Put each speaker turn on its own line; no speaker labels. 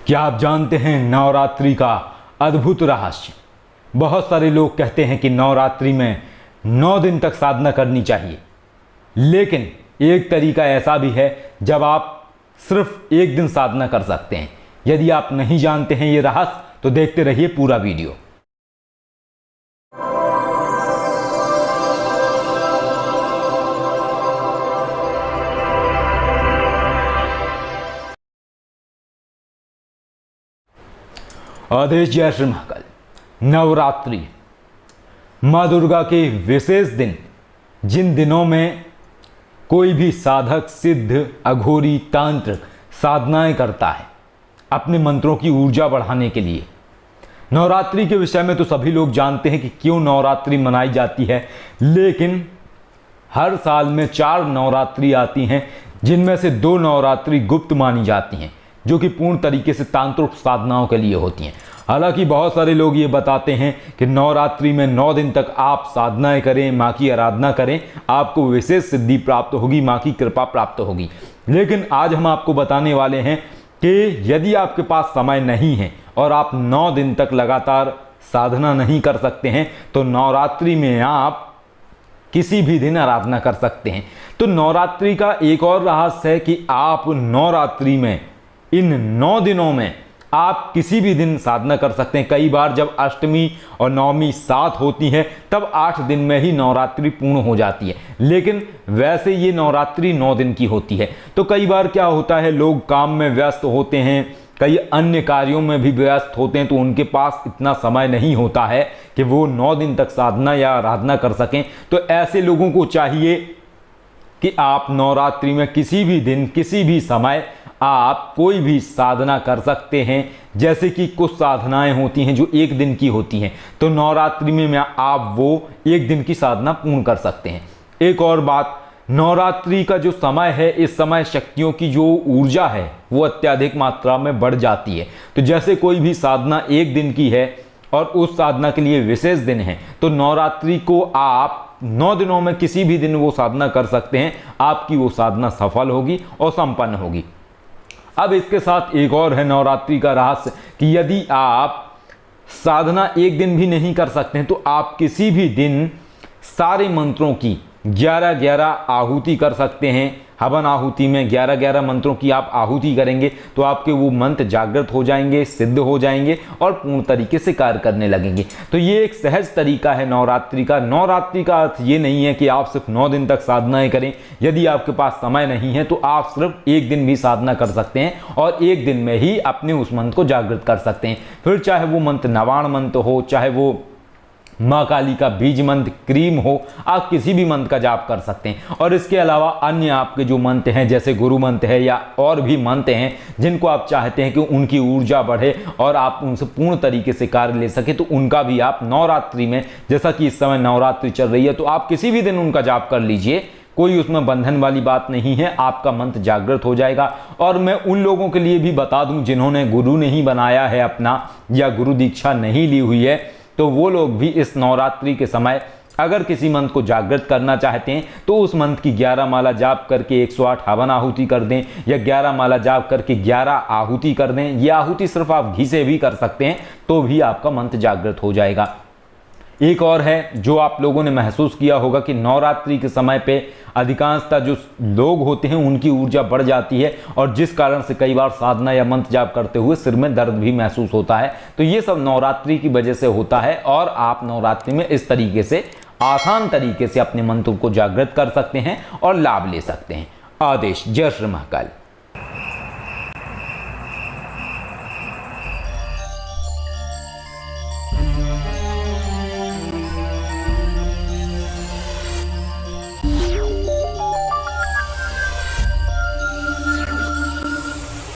क्या आप जानते हैं नवरात्रि का अद्भुत रहस्य? बहुत सारे लोग कहते हैं कि नवरात्रि में 9 दिन तक साधना करनी चाहिए, लेकिन एक तरीका ऐसा भी है जब आप सिर्फ एक दिन साधना कर सकते हैं। यदि आप नहीं जानते हैं ये रहस्य तो देखते रहिए पूरा वीडियो। आदेश जय श्री महाकाल। नवरात्रि माँ दुर्गा के विशेष दिन, जिन दिनों में कोई भी साधक, सिद्ध, अघोरी, तांत्रिक साधनाएं करता है अपने मंत्रों की ऊर्जा बढ़ाने के लिए। नवरात्रि के विषय में तो सभी लोग जानते हैं कि क्यों नवरात्रि मनाई जाती है, लेकिन हर साल में 4 नवरात्रि आती हैं, जिनमें से 2 नवरात्रि गुप्त मानी जाती हैं, जो कि पूर्ण तरीके से तांत्रिक साधनाओं के लिए होती हैं। हालांकि बहुत सारे लोग ये बताते हैं कि नवरात्रि में 9 दिन तक आप साधनाएं करें, माँ की आराधना करें, आपको विशेष सिद्धि प्राप्त होगी, माँ की कृपा प्राप्त होगी। लेकिन आज हम आपको बताने वाले हैं कि यदि आपके पास समय नहीं है और आप 9 दिन तक लगातार साधना नहीं कर सकते हैं तो नवरात्रि में आप किसी भी दिन आराधना कर सकते हैं। तो नवरात्रि का एक और रहस्य है कि आप नवरात्रि में इन 9 दिनों में आप किसी भी दिन साधना कर सकते हैं। कई बार जब अष्टमी और नवमी साथ होती है तब 8 दिन में ही नवरात्रि पूर्ण हो जाती है, लेकिन वैसे ये नवरात्रि 9 दिन की होती है। तो कई बार क्या होता है, लोग काम में व्यस्त होते हैं, कई अन्य कार्यों में भी व्यस्त होते हैं, तो उनके पास इतना समय नहीं होता है कि वो 9 दिन तक साधना या आराधना कर सकें। तो ऐसे लोगों को चाहिए कि आप नवरात्रि में किसी भी दिन, किसी भी समय आप कोई भी साधना कर सकते हैं। जैसे कि कुछ साधनाएं होती हैं जो 1 दिन की होती हैं, तो नवरात्रि में आप वो 1 दिन की साधना पूर्ण कर सकते हैं। एक और बात, नवरात्रि का जो समय है, इस समय शक्तियों की जो ऊर्जा है वो अत्यधिक मात्रा में बढ़ जाती है। तो जैसे कोई भी साधना 1 दिन की है और उस साधना के लिए विशेष दिन है, तो नवरात्रि को आप 9 दिनों में किसी भी दिन वो साधना कर सकते हैं, आपकी वो साधना सफल होगी और संपन्न होगी। अब इसके साथ एक और है नवरात्रि का रहस्य कि यदि आप साधना 1 दिन भी नहीं कर सकते हैं तो आप किसी भी दिन सारे मंत्रों की 11-11 आहुति कर सकते हैं। हवन आहुति में 11-11 मंत्रों की आप आहुति करेंगे तो आपके वो मंत्र जागृत हो जाएंगे, सिद्ध हो जाएंगे और पूर्ण तरीके से कार्य करने लगेंगे। तो ये एक सहज तरीका है नवरात्रि का। नवरात्रि का अर्थ ये नहीं है कि आप सिर्फ 9 दिन तक साधनाएं करें। यदि आपके पास समय नहीं है तो आप सिर्फ 1 दिन भी साधना कर सकते हैं और 1 दिन में ही अपने उस मंत्र को जागृत कर सकते हैं। फिर चाहे वो मंत्र नवाण मंत्र हो, चाहे वो माँ काली का बीज मंत्र, क्रीम हो, आप किसी भी मंत्र का जाप कर सकते हैं। और इसके अलावा अन्य आपके जो मंत्र हैं, जैसे गुरु मंत्र है या और भी मंत्र हैं जिनको आप चाहते हैं कि उनकी ऊर्जा बढ़े और आप उनसे पूर्ण तरीके से कार्य ले सके, तो उनका भी आप नवरात्रि में, जैसा कि इस समय नवरात्रि चल रही है, तो आप किसी भी दिन उनका जाप कर लीजिए। कोई उसमें बंधन वाली बात नहीं है, आपका मंत्र जागृत हो जाएगा। और मैं उन लोगों के लिए भी बता दूं जिन्होंने गुरु नहीं बनाया है अपना या गुरु दीक्षा नहीं ली हुई है, तो वो लोग भी इस नवरात्रि के समय अगर किसी मंत्र को जागृत करना चाहते हैं तो उस मंत्र की 11 माला जाप करके 108 हवन आहुति कर दें या 11 माला जाप करके 11 आहुति कर दें। ये आहुति सिर्फ आप घी से भी कर सकते हैं तो भी आपका मंत्र जागृत हो जाएगा। एक और है जो आप लोगों ने महसूस किया होगा कि नवरात्रि के समय पे अधिकांशतः जो लोग होते हैं उनकी ऊर्जा बढ़ जाती है और जिस कारण से कई बार साधना या मंत्र जाप करते हुए सिर में दर्द भी महसूस होता है। तो ये सब नवरात्रि की वजह से होता है और आप नवरात्रि में इस तरीके से आसान तरीके से अपने मंत्र को जागृत कर सकते हैं और लाभ ले सकते हैं। आदेश जय श्री महाकाल।